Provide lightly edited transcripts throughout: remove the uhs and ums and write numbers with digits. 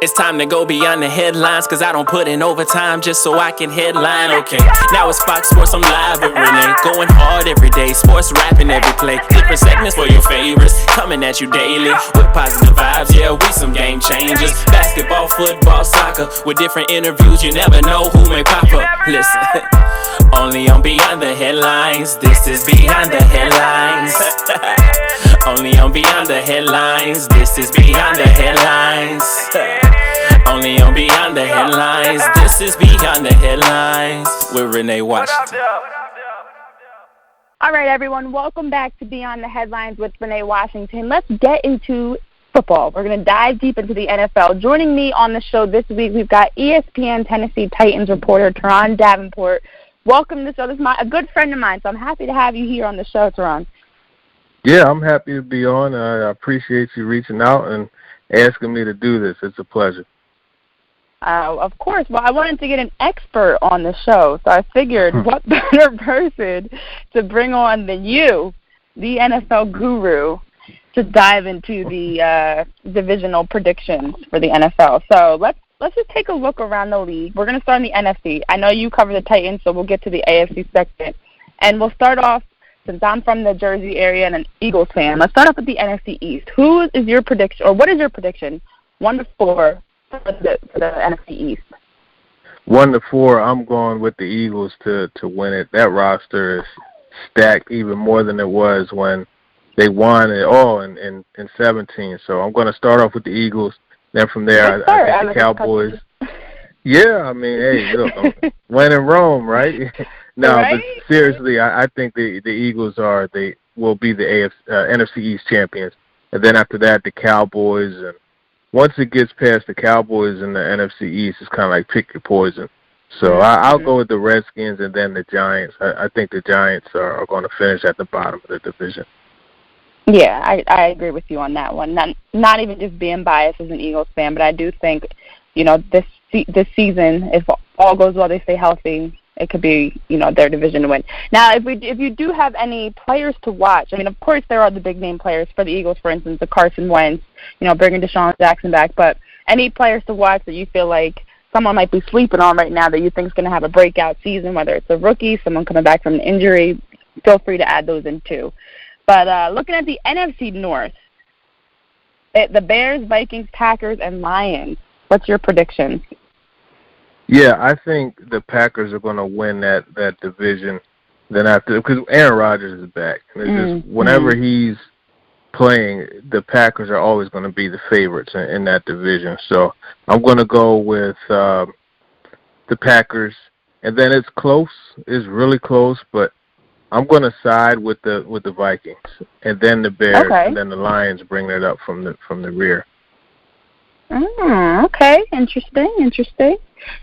It's time to go beyond the headlines, cause I don't put in overtime just so I can headline. Okay, now it's Fox Sports, I'm live with Renee. Going hard every day, sports rapping every play. Different segments for your favorites, coming at you daily with positive vibes, yeah, we some game changers. Basketball, football, soccer, with different interviews, you never know who may pop up. Listen, only on Beyond the Headlines, this is Beyond the Headlines. Only on Beyond the Headlines, this is Beyond the Headlines. Only on Beyond the Headlines, this is Beyond the Headlines with Renee Washington. All right, everyone, welcome back to Beyond the Headlines with Renee Washington. Let's get into football. We're going to dive deep into the NFL. Joining me on the show this week, we've got ESPN Tennessee Titans reporter Turron Davenport. Welcome to the show. This is a good friend of mine, so I'm happy to have you here on the show, Turron. Yeah, I'm happy to be on. I appreciate you reaching out and asking me to do this. It's a pleasure. Of course. Well, I wanted to get an expert on the show, so I figured what better person to bring on than you, the NFL guru, to dive into the divisional predictions for the NFL. So let's just take a look around the league. We're going to start in the NFC. I know you cover the Titans, so we'll get to the AFC second. And we'll start off, since I'm from the Jersey area and an Eagles fan, let's start off with the NFC East. Who is your prediction, or what is your prediction, 1-4 for the NFC East? 1-4, I'm going with the Eagles to win it. That roster is stacked even more than it was when they won it all in 17. So I'm going to start off with the Eagles. Then from there, I think the Cowboys. Yeah, I mean, hey, look, when in Rome, right? No, right? But seriously, I think the Eagles will be the NFC East champions. And then after that, the Cowboys. And once it gets past the Cowboys and the NFC East, it's kind of like pick your poison. So I'll go with the Redskins and then the Giants. I think the Giants are going to finish at the bottom of the division. Yeah, I agree with you on that one. Not even just being biased as an Eagles fan, but I do think, this season, if all goes well, they stay healthy, it could be, their division win. Now, if you do have any players to watch, I mean, of course there are the big name players for the Eagles, for instance, the Carson Wentz, bringing Deshaun Jackson back. But any players to watch that you feel like someone might be sleeping on right now that you think is going to have a breakout season, whether it's a rookie, someone coming back from an injury, feel free to add those in too. But looking at the NFC North, the Bears, Vikings, Packers, and Lions. What's your prediction? Yeah, I think the Packers are going to win that division. Then after, because Aaron Rodgers is back, and it's just whenever he's playing, the Packers are always going to be the favorites in that division. So I'm going to go with the Packers, and then it's close. It's really close, but I'm going to side with the Vikings, and then the Bears, and then the Lions bring it up from the rear. Okay, interesting.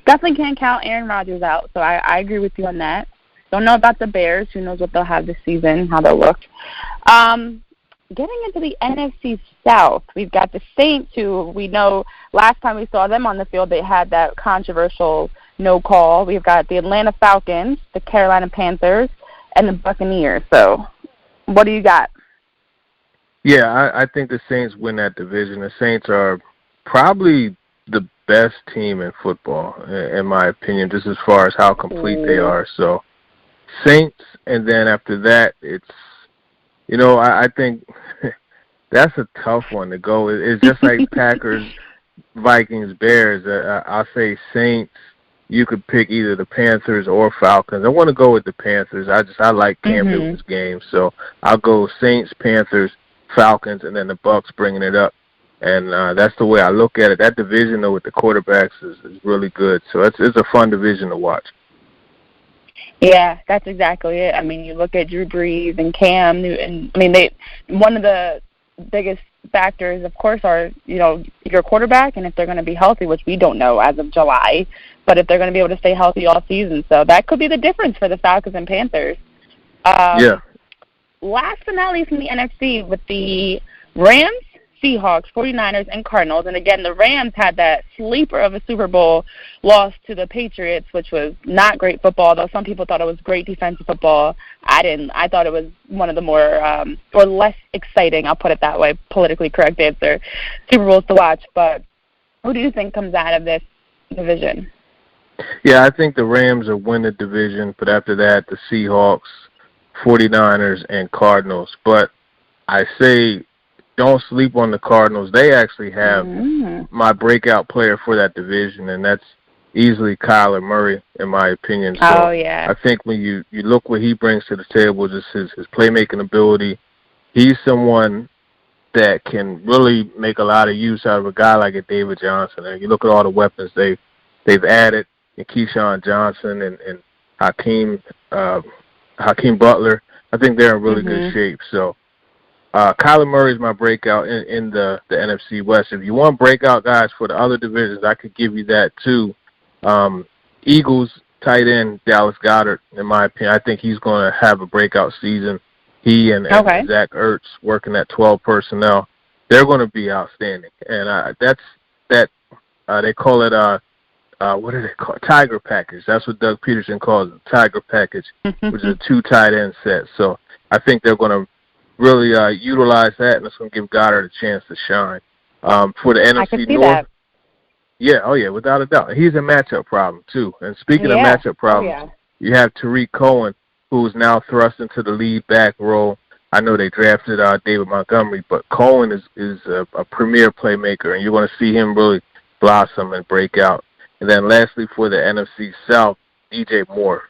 Definitely can't count Aaron Rodgers out, so I agree with you on that. Don't know about the Bears. Who knows what they'll have this season, how they'll look. Getting into the NFC South, we've got the Saints, who we know last time we saw them on the field, they had that controversial no call. We've got the Atlanta Falcons, the Carolina Panthers, and the Buccaneers. So what do you got? Yeah, I think the Saints win that division. The Saints are probably the best team in football, in my opinion, just as far as how complete they are. So Saints, and then after that, it's, I think that's a tough one to go. It's just like Packers, Vikings, Bears. I'll say Saints. You could pick either the Panthers or Falcons. I want to go with the Panthers. I like Cam Newton's game, so I'll go Saints, Panthers, Falcons, and then the Bucs bringing it up. And that's the way I look at it. That division, though, with the quarterbacks is really good. So it's a fun division to watch. Yeah, that's exactly it. I mean, you look at Drew Brees and Cam Newton. I mean, one of the biggest factors, of course, are, your quarterback and if they're going to be healthy, which we don't know as of July, but if they're going to be able to stay healthy all season. So that could be the difference for the Falcons and Panthers. Yeah. Last but not least in the NFC with the Rams, Seahawks, 49ers, and Cardinals. And again, the Rams had that sleeper of a Super Bowl loss to the Patriots, which was not great football, though some people thought it was great defensive football. I didn't. I thought it was one of the more or less exciting, I'll put it that way, politically correct answer, Super Bowls to watch. But Who do you think comes out of this division? Yeah, I think the Rams will win the division, but after that, the Seahawks, 49ers, and Cardinals. But I say don't sleep on the Cardinals. They actually have my breakout player for that division, and that's easily Kyler Murray, in my opinion. So I think when you look what he brings to the table, just his playmaking ability, he's someone that can really make a lot of use out of a guy like a David Johnson. And you look at all the weapons they've added, and Keyshawn Johnson and Hakeem Butler. I think they're in really good shape. So Kyler Murray is my breakout in the NFC West. If you want breakout guys for the other divisions, I could give you that too. Eagles tight end Dallas Goedert, in my opinion, I think he's going to have a breakout season. He and Zach Ertz working at 12 personnel, they're going to be outstanding. And they call it what do they call it? Tiger package. That's what Doug Peterson calls it, Tiger package, which is a 2 tight end set. So I think they're going to really utilize that, and it's going to give Goddard a chance to shine. For the NFC North, without a doubt. He's a matchup problem, too. And speaking of matchup problems, you have Tariq Cohen, who's now thrust into the lead back role. I know they drafted David Montgomery, but Cohen is a premier playmaker, and you're going to see him really blossom and break out. And then lastly, for the NFC South, DJ Moore.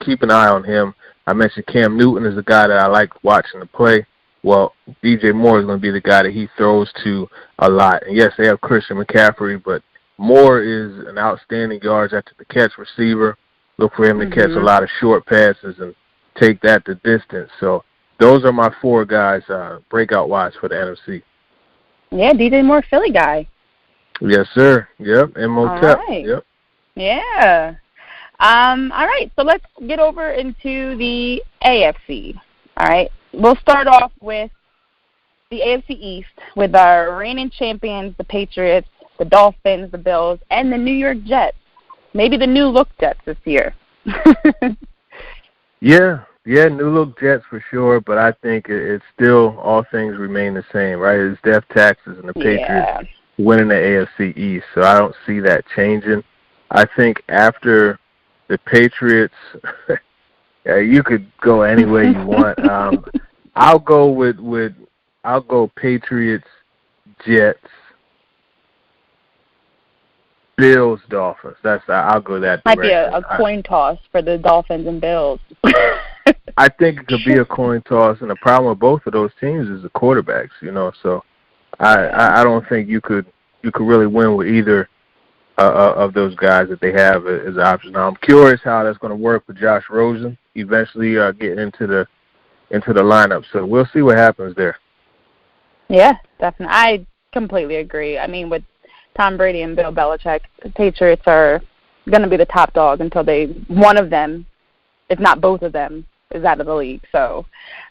Keep an eye on him. I mentioned Cam Newton is a guy that I like watching to play. Well, DJ Moore is going to be the guy that he throws to a lot. And yes, they have Christian McCaffrey, but Moore is an outstanding yards after the catch receiver. Look for him to catch a lot of short passes and take that the distance. So those are my 4 guys, breakout-wise, for the NFC. Yeah, DJ Moore, Philly guy. Yes, sir. Yep, and Motep. Right. Yep. Yeah. All right, so let's get over into the AFC. All right, we'll start off with the AFC East with our reigning champions, the Patriots, the Dolphins, the Bills, and the New York Jets. Maybe the new look Jets this year. Yeah, new look Jets for sure, but I think it's still all things remain the same, right? It's death taxes and the Patriots winning the AFC East, so I don't see that changing. I think after the Patriots, you could go any way you want. I'll go Patriots, Jets, Bills, Dolphins. I'll go that direction. Might be a coin toss for the Dolphins and Bills. I think it could be a coin toss, and the problem with both of those teams is the quarterbacks. So I don't think you could really win with either of those guys that they have as options. Now I'm curious how that's going to work with Josh Rosen eventually getting into the lineup. So we'll see what happens there. Yeah, definitely. I completely agree. I mean, with Tom Brady and Bill Belichick, the Patriots are going to be the top dog until one of them, if not both of them, is out of the league. So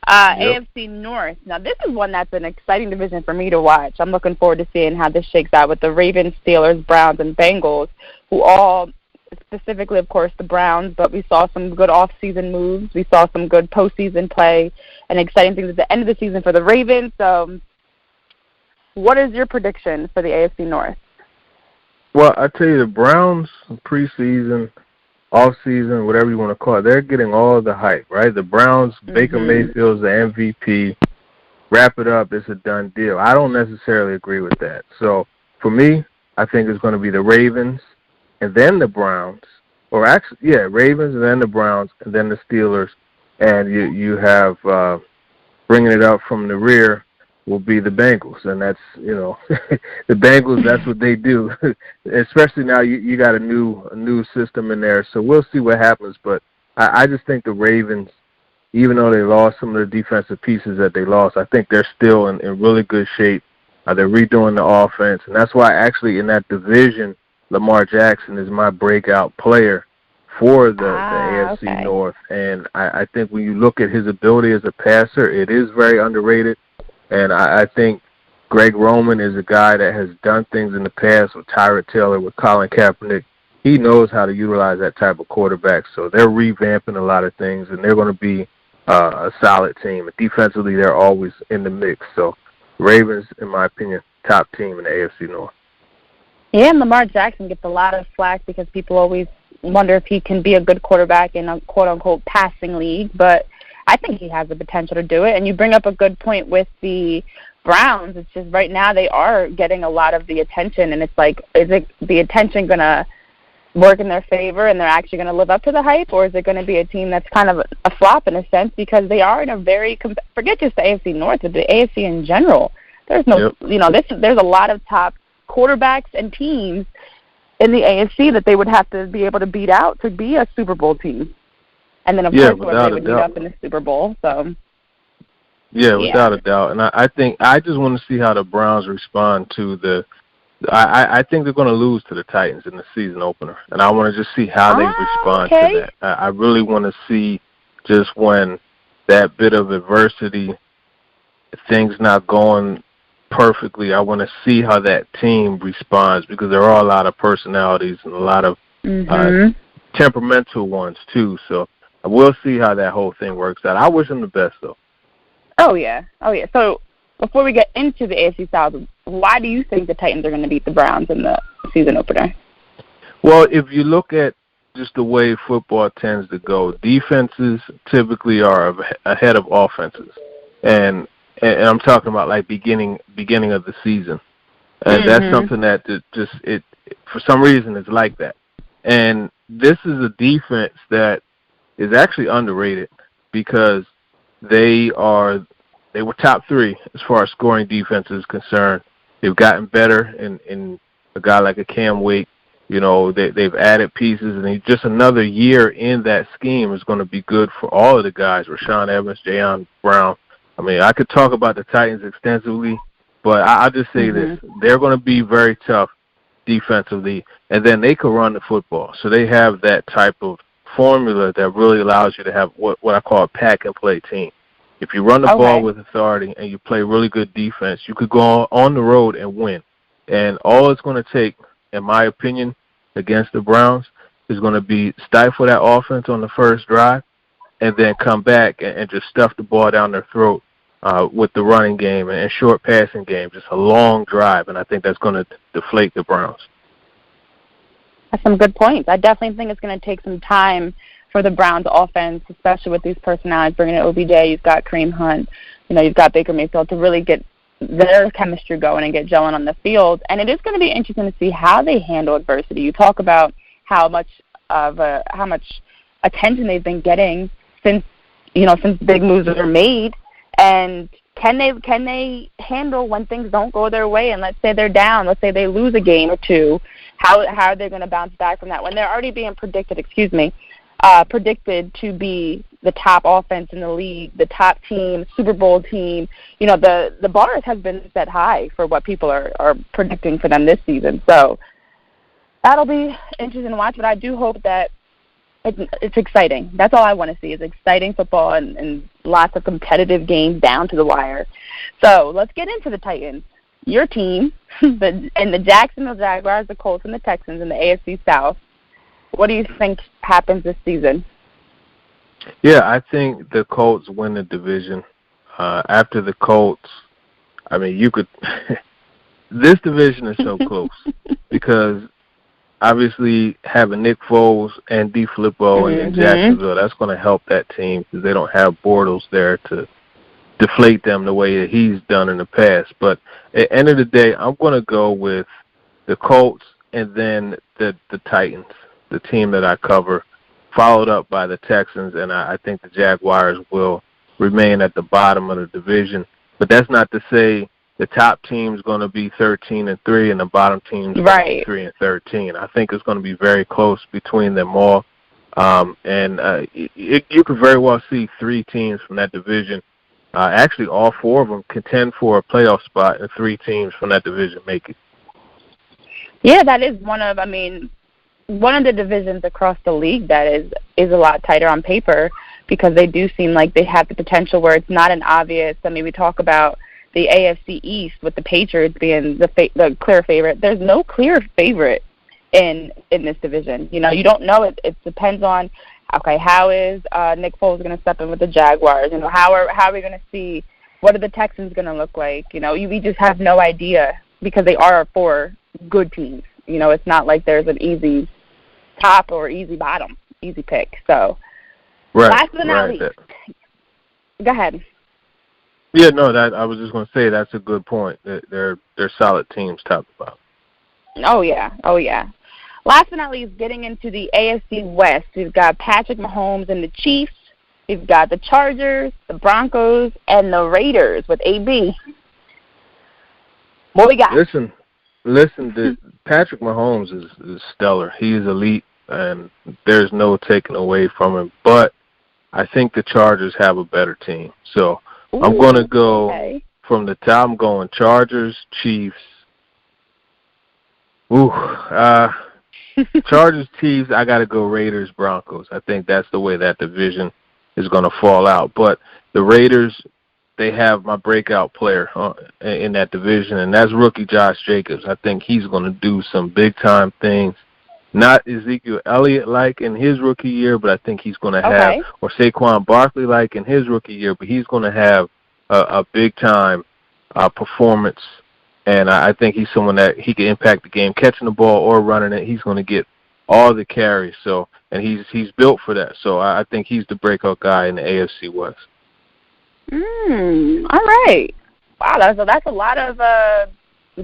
AFC North. Now, this is one that's an exciting division for me to watch. I'm looking forward to seeing how this shakes out with the Ravens, Steelers, Browns, and Bengals, who all, specifically, of course, the Browns, but we saw some good off-season moves. We saw some good postseason play and exciting things at the end of the season for the Ravens. So what is your prediction for the AFC North? Well, I tell you, the Browns preseason, off-season, whatever you want to call it, they're getting all the hype, right? The Browns, Baker Mayfield's the MVP. Wrap it up, it's a done deal. I don't necessarily agree with that. So, for me, I think it's going to be the Ravens and then the Browns. Or actually, Ravens and then the Browns and then the Steelers. And you have, bringing it up from the rear, will be the Bengals, and that's the Bengals. That's what they do. Especially now, you got a new system in there, so we'll see what happens. But I just think the Ravens, even though they lost some of the defensive pieces that they lost, I think they're still in really good shape. They're redoing the offense, and that's why actually in that division, Lamar Jackson is my breakout player for the AFC North. And I think when you look at his ability as a passer, it is very underrated. And I think Greg Roman is a guy that has done things in the past with Tyrod Taylor, with Colin Kaepernick. He knows how to utilize that type of quarterback. So they're revamping a lot of things, and they're going to be a solid team. And defensively, they're always in the mix. So Ravens, in my opinion, top team in the AFC North. Yeah, and Lamar Jackson gets a lot of flack because people always wonder if he can be a good quarterback in a quote-unquote passing league, but I think he has the potential to do it. And you bring up a good point with the Browns. It's just right now they are getting a lot of the attention, and it's like, is it the attention going to work in their favor and they're actually going to live up to the hype, or is it going to be a team that's kind of a flop in a sense because they are in a very forget just the AFC North, but the AFC in general. There's no, there's a lot of top quarterbacks and teams in the AFC that they would have to be able to beat out to be a Super Bowl team. And then, of course, they would beat up in the Super Bowl. So. Yeah, without a doubt. And I think I just want to see how the Browns respond to I think they're going to lose to the Titans in the season opener. And I want to just see how they respond to that. I really want to see just when that bit of adversity, things not going perfectly, I want to see how that team responds because there are a lot of personalities and a lot of temperamental ones too. So we'll see how that whole thing works out. I wish them the best though. Oh yeah. So before we get into the AFC South, why do you think the Titans are going to beat the Browns in the season opener? Well, if you look at just the way football tends to go, defenses typically are ahead of offenses, and I'm talking about like beginning of the season, and that's something that it for some reason is like that. And this is a defense that is actually underrated because they were top 3 as far as scoring defense is concerned. They've gotten better in a guy like a Cam Wake. They've added pieces, and just another year in that scheme is going to be good for all of the guys, Rashaan Evans, Jayon Brown. I mean, I could talk about the Titans extensively, but I'll just say this. They're going to be very tough defensively, and then they can run the football. So they have that type of formula that really allows you to have what I call a pack-and-play team. If you run the ball with authority and you play really good defense, you could go on the road and win. And all it's going to take, in my opinion, against the Browns is going to be stifle that offense on the first drive and then come back and just stuff the ball down their throat with the running game and short passing game, just a long drive, and I think that's going to deflate the Browns. That's some good points. I definitely think it's going to take some time for the Browns offense, especially with these personalities, bringing in OBJ, you've got Kareem Hunt, you've got Baker Mayfield, to really get their chemistry going and get gelling on the field. And it is going to be interesting to see how they handle adversity. You talk about how much attention they've been getting since big moves are made, and can they handle when things don't go their way? And let's say they're down, let's say they lose a game or two. How are they going to bounce back from that when they're already being predicted to be the top offense in the league, the top team, Super Bowl team? The bar has been set high for what people are predicting for them this season. So that'll be interesting to watch, but I do hope that it's exciting. That's all I want to see is exciting football and lots of competitive games down to the wire. So let's get into the Titans. Your team, and the Jacksonville Jaguars, the Colts, and the Texans in the AFC South. What do you think happens this season? Yeah, I think the Colts win the division. After the Colts, I mean, you could – this division is so close because obviously having Nick Foles and D. Filippo in Jacksonville, that's going to help that team because they don't have Bortles there to deflate them the way that he's done in the past. But at the end of the day, I'm going to go with the Colts and then the Titans, the team that I cover, followed up by the Texans, and I think the Jaguars will remain at the bottom of the division. But that's not to say the top team's going to be 13-3 and the bottom team's going to be 3-13. I think it's going to be very close between them all. You could very well see 3 teams from that division. Actually, all 4 of them contend for a playoff spot, and 3 teams from that division make it. Yeah, that is one of the divisions across the league that is a lot tighter on paper because they do seem like they have the potential where it's not an obvious. I mean, we talk about the AFC East with the Patriots being the clear favorite. There's no clear favorite in this division. You don't know. It depends on, okay, how is Nick Foles going to step in with the Jaguars? How are we going to see, what are the Texans going to look like? We just have no idea because they are 4 good teams It's not like there's an easy top or easy bottom, easy pick. So, last but not least, go ahead. Yeah, no, that I was just going to say that's a good point. They're solid teams, top to bottom. Oh yeah. Last but not least, getting into the AFC West, we've got Patrick Mahomes and the Chiefs. We've got the Chargers, the Broncos, and the Raiders with AB. What we got? Listen. Patrick Mahomes is stellar. He is elite, and there's no taking away from him. But I think the Chargers have a better team. So I'm going to go from the top. I'm going Chargers, Chiefs. Chargers, Chiefs. I got to go Raiders, Broncos. I think that's the way that division is going to fall out. But the Raiders, they have my breakout player in that division, and that's rookie Josh Jacobs. I think he's going to do some big-time things. Not Ezekiel Elliott-like in his rookie year, but I think he's going to have, or Saquon Barkley-like in his rookie year, but he's going to have a big-time performance. And I think he's someone that he can impact the game, catching the ball or running it. He's going to get all the carries. So, and he's built for that. So I think he's the breakout guy in the AFC West. All right. Wow, that's a lot of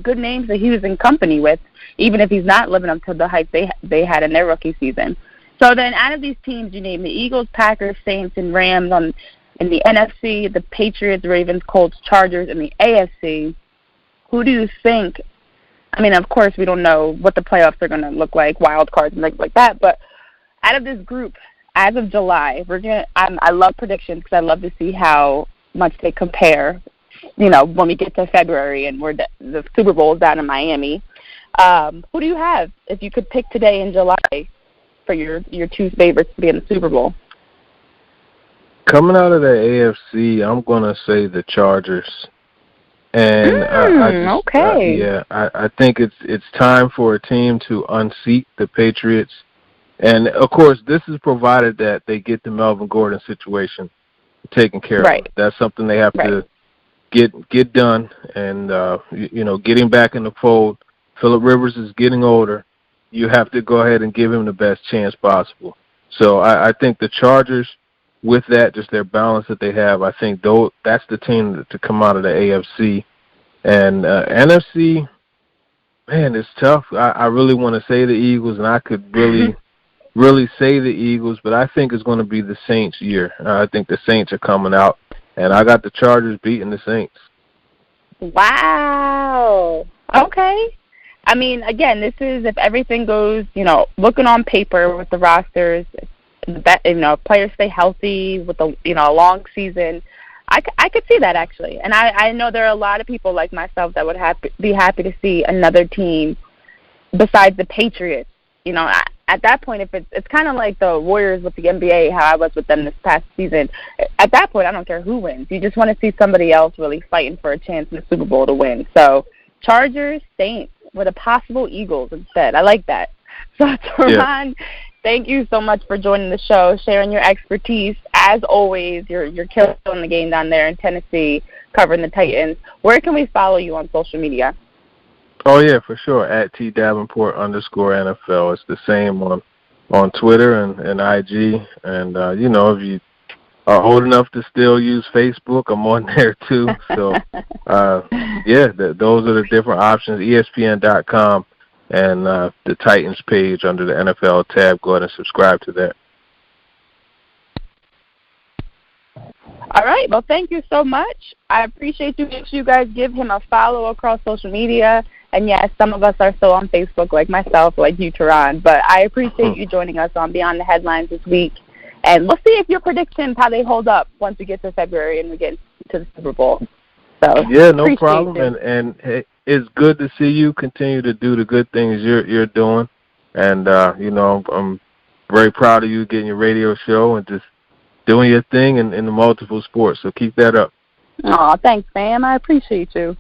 good names that he was in company with, even if he's not living up to the hype they had in their rookie season. So then, out of these teams, you name the Eagles, Packers, Saints, and Rams in the NFC, the Patriots, Ravens, Colts, Chargers, in the AFC. Who do you think? I mean, of course, we don't know what the playoffs are going to look like, wild cards and things like that. But out of this group, as of July, I love predictions because I love to see how much they compare. When we get to February and the Super Bowl is down in Miami. Who do you have if you could pick today in July for your two favorites to be in the Super Bowl? Coming out of the AFC, I'm going to say the Chargers. And I think it's time for a team to unseat the Patriots. And, of course, this is provided that they get the Melvin Gordon situation taken care of. That's something they have to get done. And, getting back in the fold, Phillip Rivers is getting older. You have to go ahead and give him the best chance possible. So I think the Chargers, with that, just their balance that they have, I think that's the team to come out of the AFC. And NFC, man, it's tough. I really want to say the Eagles, and I could really say the Eagles, but I think it's going to be the Saints' year. I think the Saints are coming out, and I got the Chargers beating the Saints. Wow. Okay. I mean, again, this is if everything goes, looking on paper with the rosters, players stay healthy with a long season. I could see that actually, and I know there are a lot of people like myself that would be happy to see another team besides the Patriots. At that point, if it's kind of like the Warriors with the NBA, how I was with them this past season. At that point, I don't care who wins. You just want to see somebody else really fighting for a chance in the Super Bowl to win. So, Chargers, Saints, with a possible Eagles instead. I like that. So, Turron, thank you so much for joining the show, sharing your expertise. As always, you're killing the game down there in Tennessee, covering the Titans. Where can we follow you on social media? Oh, yeah, for sure, at @Davenport_NFL. It's the same on Twitter and IG. And, if you are old enough to still use Facebook, I'm on there too. So, those are the different options, ESPN.com and the Titans page under the NFL tab. Go ahead and subscribe to that. All right. Well, thank you so much. I appreciate you. Make sure you guys give him a follow across social media. And, yes, some of us are still on Facebook, like myself, like you, Turron. But I appreciate you joining us on Beyond the Headlines this week. And we'll see if your predictions, how they hold up once we get to February and we get to the Super Bowl. So yeah, no problem. And it's good to see you continue to do the good things you're doing. And, I'm very proud of you getting your radio show and just doing your thing in the multiple sports. So keep that up. Oh, thanks, Sam. I appreciate you.